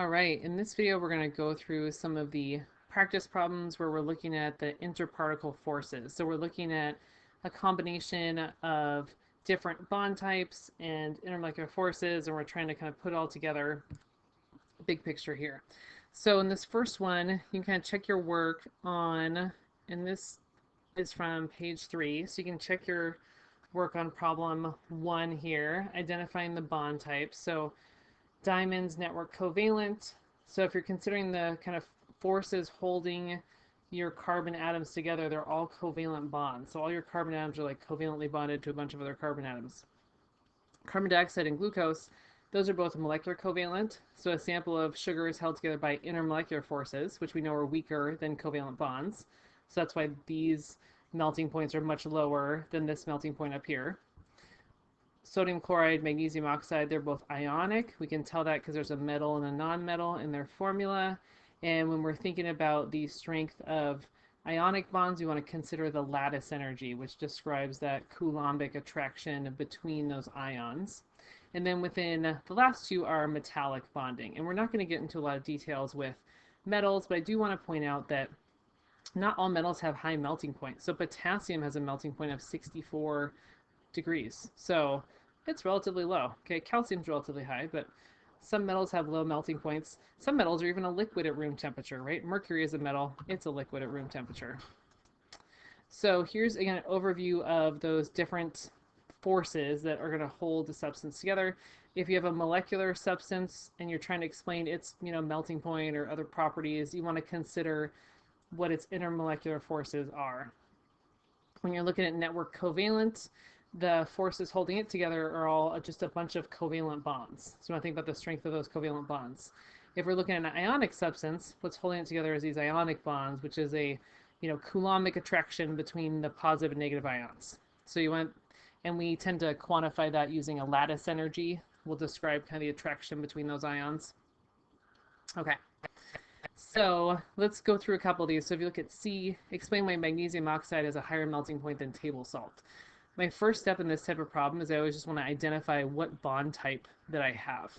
All right, in this video, we're going to go through some of the practice problems where we're looking at the interparticle forces. So we're looking at a combination of different bond types and intermolecular forces, and we're trying to kind of put it all together, big picture here. So in this first one, you can kind of check your work on, and this is from page 3, so you can check your work on problem 1 here, identifying the bond type. So diamonds network covalent. So if you're considering the kind of forces holding your carbon atoms together, they're all covalent bonds. So all your carbon atoms are like covalently bonded to a bunch of other carbon atoms. Carbon dioxide and glucose, those are both molecular covalent. So a sample of sugar is held together by intermolecular forces, which we know are weaker than covalent bonds. So that's why these melting points are much lower than this melting point up here. Sodium chloride, magnesium oxide, they're both ionic. We can tell that because there's a metal and a non-metal in their formula. And when we're thinking about the strength of ionic bonds, we want to consider the lattice energy, which describes that Coulombic attraction between those ions. And then within the last two are metallic bonding. And we're not going to get into a lot of details with metals, but I do want to point out that not all metals have high melting points. So potassium has a melting point of 64 degrees. So it's relatively low. Okay, calcium's relatively high, but some metals have low melting points. Some metals are even a liquid at room temperature, right? Mercury is a metal, it's a liquid at room temperature. So here's again an overview of those different forces that are going to hold the substance together. If you have a molecular substance and you're trying to explain its, melting point or other properties, you want to consider what its intermolecular forces are. When you're looking at network covalent, the forces holding it together are all just a bunch of covalent bonds. So you want to think about the strength of those covalent bonds. If we're looking at an ionic substance, what's holding it together is these ionic bonds, which is a, Coulombic attraction between the positive and negative ions. So and we tend to quantify that using a lattice energy. We'll describe kind of the attraction between those ions. Okay. So let's go through a couple of these. So if you look at C, explain why magnesium oxide has a higher melting point than table salt. My first step in this type of problem is I always just want to identify what bond type that I have.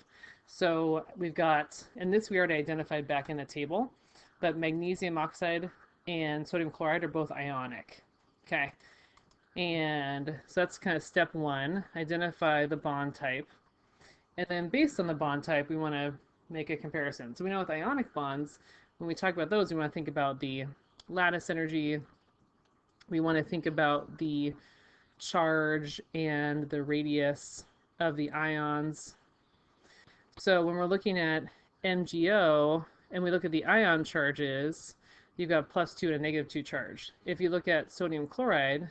So we've got, and this we already identified back in the table, but magnesium oxide and sodium chloride are both ionic. Okay. And so that's kind of step 1, identify the bond type. And then based on the bond type, we want to make a comparison. So we know with ionic bonds, when we talk about those, we want to think about the lattice energy. We want to think about the charge and the radius of the ions. So when we're looking at MgO and we look at the ion charges, you've got +2 and a -2 charge. If you look at sodium chloride,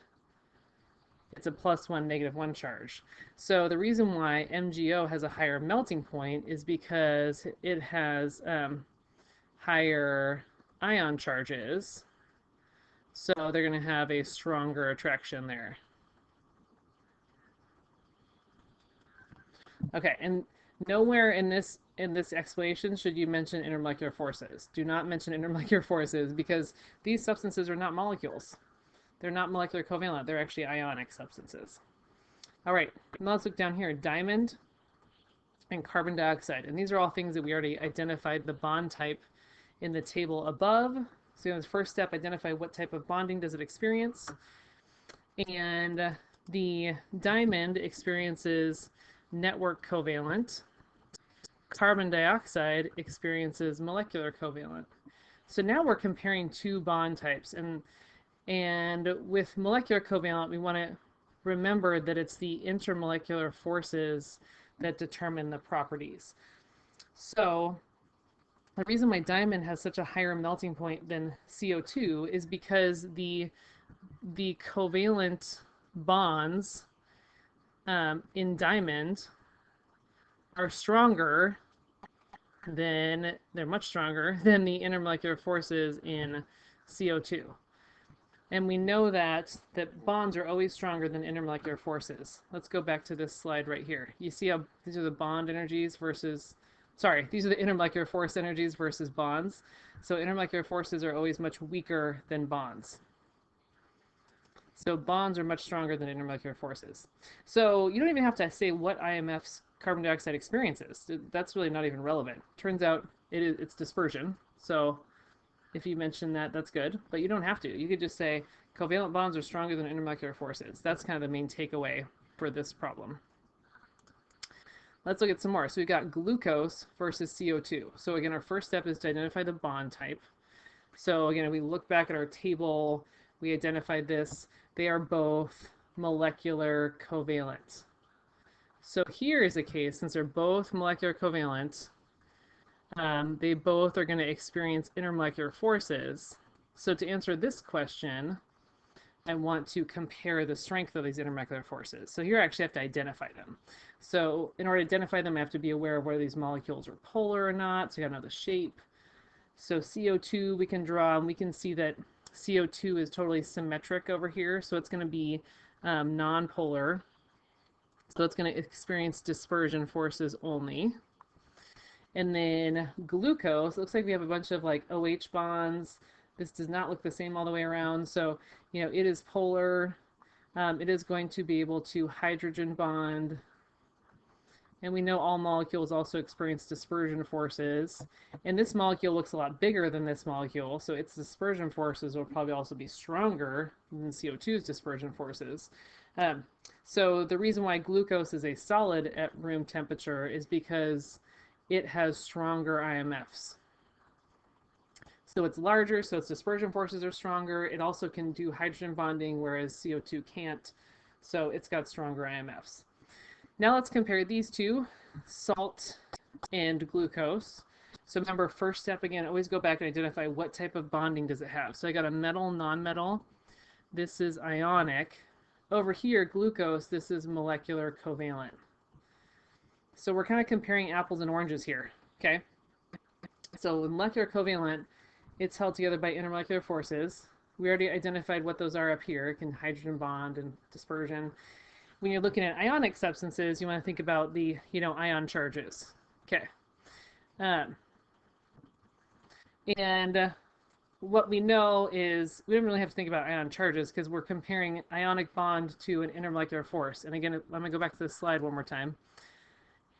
it's a +1, -1 charge. So the reason why MgO has a higher melting point is because it has higher ion charges. So they're going to have a stronger attraction there. Okay, and nowhere in this explanation should you mention intermolecular forces. Do not mention intermolecular forces because these substances are not molecules. They're not molecular covalent. They're actually ionic substances. All right, now let's look down here. Diamond and carbon dioxide. And these are all things that we already identified the bond type in the table above. So in the first step, identify what type of bonding does it experience. And the diamond experiences network covalent. Carbon dioxide experiences molecular covalent. So now we're comparing two bond types. And with molecular covalent, we want to remember that it's the intermolecular forces that determine the properties. So the reason why diamond has such a higher melting point than CO2 is because the covalent bonds in diamond are stronger than, they're much stronger than the intermolecular forces in CO2. And we know that bonds are always stronger than intermolecular forces. Let's go back to this slide right here. You see how these are the bond energies versus, sorry, these are the intermolecular force energies versus bonds. So intermolecular forces are always much weaker than bonds. So bonds are much stronger than intermolecular forces. So you don't even have to say what IMF's carbon dioxide experiences. That's really not even relevant. Turns out it's dispersion. So if you mention that, that's good, but you don't have to. You could just say covalent bonds are stronger than intermolecular forces. That's kind of the main takeaway for this problem. Let's look at some more. So we got glucose versus CO2. So again, our first step is to identify the bond type. So again, if we look back at our table, we identified this. They are both molecular covalent. So here is a case, since they're both molecular covalent, they both are going to experience intermolecular forces. So to answer this question, I want to compare the strength of these intermolecular forces. So here I actually have to identify them. So in order to identify them, I have to be aware of whether these molecules are polar or not. So you got to know the shape. So CO2 we can draw, and we can see that CO2 is totally symmetric over here. So it's going to be non-polar. So it's going to experience dispersion forces only. And then glucose, looks like we have a bunch of like OH bonds. This does not look the same all the way around. So, you know, it is polar. It is going to be able to hydrogen bond. And we know all molecules also experience dispersion forces. And this molecule looks a lot bigger than this molecule, so its dispersion forces will probably also be stronger than CO2's dispersion forces. So the reason why glucose is a solid at room temperature is because it has stronger IMFs. So it's larger, so its dispersion forces are stronger. It also can do hydrogen bonding, whereas CO2 can't. So it's got stronger IMFs. Now let's compare these two, salt and glucose. So remember, first step again, always go back and identify what type of bonding does it have. So I got a metal, non-metal. This is ionic. Over here, glucose, this is molecular covalent. So we're kind of comparing apples and oranges here, okay? So with molecular covalent, it's held together by intermolecular forces. We already identified what those are up here. It can hydrogen bond and dispersion. When you're looking at ionic substances, you want to think about the, ion charges. Okay. And what we know is we don't really have to think about ion charges because we're comparing ionic bond to an intermolecular force. And again, I'm going to go back to this slide one more time.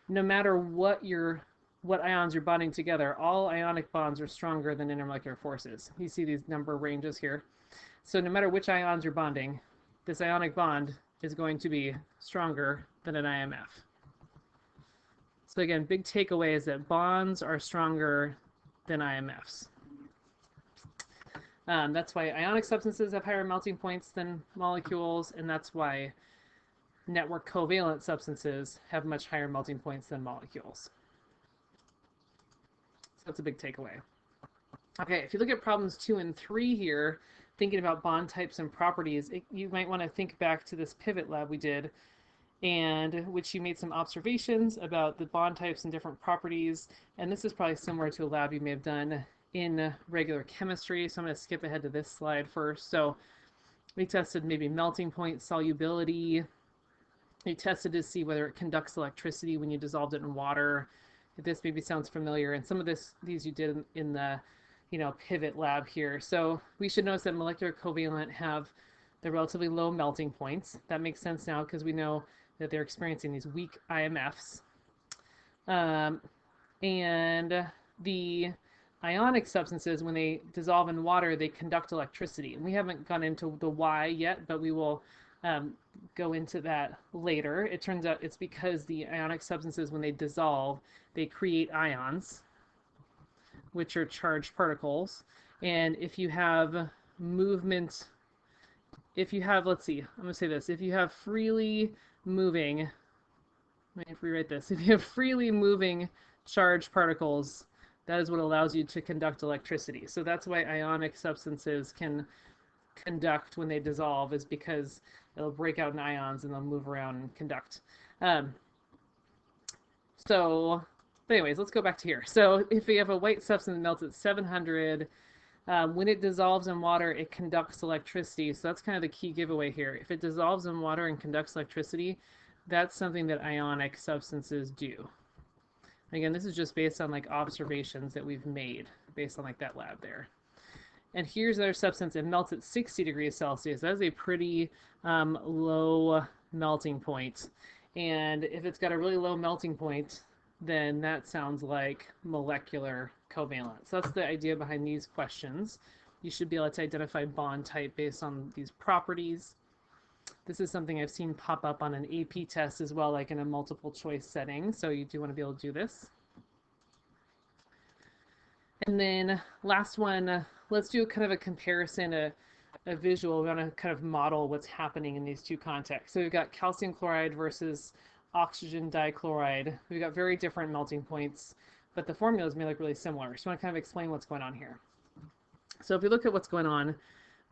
No matter what ions you're bonding together, all ionic bonds are stronger than intermolecular forces. You see these number ranges here. So no matter which ions you're bonding, this ionic bond is going to be stronger than an IMF. So again, big takeaway is that bonds are stronger than IMFs. That's why ionic substances have higher melting points than molecules, and that's why network covalent substances have much higher melting points than molecules. So that's a big takeaway. Okay, if you look at problems 2 and 3 here, thinking about bond types and properties, you might want to think back to this pivot lab we did, and which you made some observations about the bond types and different properties. And this is probably similar to a lab you may have done in regular chemistry. So I'm going to skip ahead to this slide first. So we tested maybe melting point, solubility. You tested to see whether it conducts electricity when you dissolved it in water. This maybe sounds familiar. And some of these you did in the pivot lab here. So we should notice that molecular covalent have the relatively low melting points. That makes sense now because we know that they're experiencing these weak IMFs. And the ionic substances, when they dissolve in water, they conduct electricity. And we haven't gone into the why yet, but we will go into that later. It turns out it's because the ionic substances, when they dissolve, they create ions, which are charged particles. And if you have movement, let's see, I'm going to say this. If you have freely moving, let me rewrite this. If you have freely moving charged particles, that is what allows you to conduct electricity. So that's why ionic substances can conduct when they dissolve, is because it'll break out in ions and they'll move around and conduct. But anyways, let's go back to here. So if you have a white substance that melts at 700, when it dissolves in water, it conducts electricity. So that's kind of the key giveaway here. If it dissolves in water and conducts electricity, that's something that ionic substances do. Again, this is just based on like observations that we've made based on like that lab there. And here's another substance. It melts at 60 degrees Celsius. That is a pretty low melting point. And if it's got a really low melting point, then that sounds like molecular covalence. So that's the idea behind these questions. You should be able to identify bond type based on these properties. This is something I've seen pop up on an AP test as well, like in a multiple choice setting. So you do want to be able to do this. And then last one, let's do kind of a comparison, a visual. We want to kind of model what's happening in these two contexts. So we've got calcium chloride versus oxygen dichloride. We've got very different melting points, but the formulas may look really similar. So I want to kind of explain what's going on here. So if we look at what's going on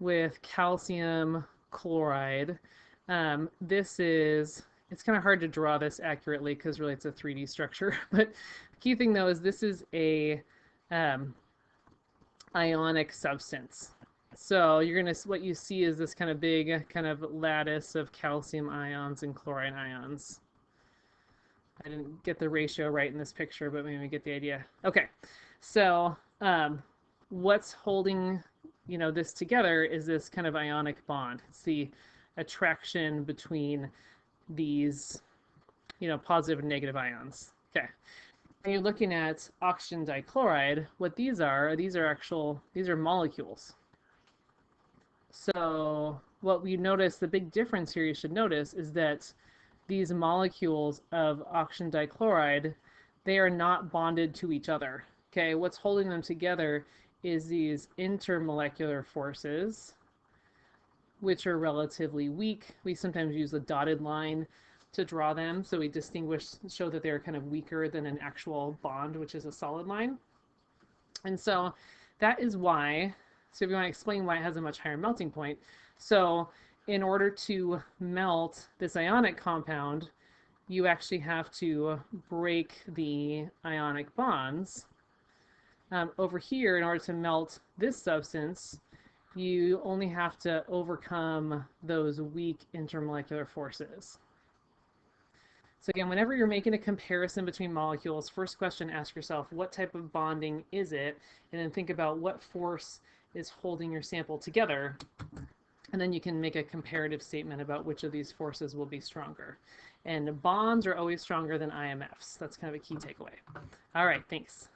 with calcium chloride, it's kind of hard to draw this accurately because really it's a 3D structure. But the key thing though is this is a ionic substance. So what you see is this kind of big kind of lattice of calcium ions and chlorine ions. I didn't get the ratio right in this picture, but maybe we get the idea. Okay, so what's holding this together is this kind of ionic bond. It's the attraction between these positive and negative ions. Okay. When you're looking at oxygen dichloride, what these are molecules. So what we notice, the big difference here you should notice is that these molecules of oxygen dichloride, they are not bonded to each other. Okay, what's holding them together is these intermolecular forces, which are relatively weak. We sometimes use a dotted line to draw them, so we show that they're kind of weaker than an actual bond, which is a solid line. And so that is why, so if you want to explain why it has a much higher melting point, so in order to melt this ionic compound, you actually have to break the ionic bonds. Over here, in order to melt this substance, you only have to overcome those weak intermolecular forces. So again, whenever you're making a comparison between molecules, first question, ask yourself, what type of bonding is it? And then think about what force is holding your sample together. And then you can make a comparative statement about which of these forces will be stronger. And bonds are always stronger than IMFs. That's kind of a key takeaway. All right, thanks.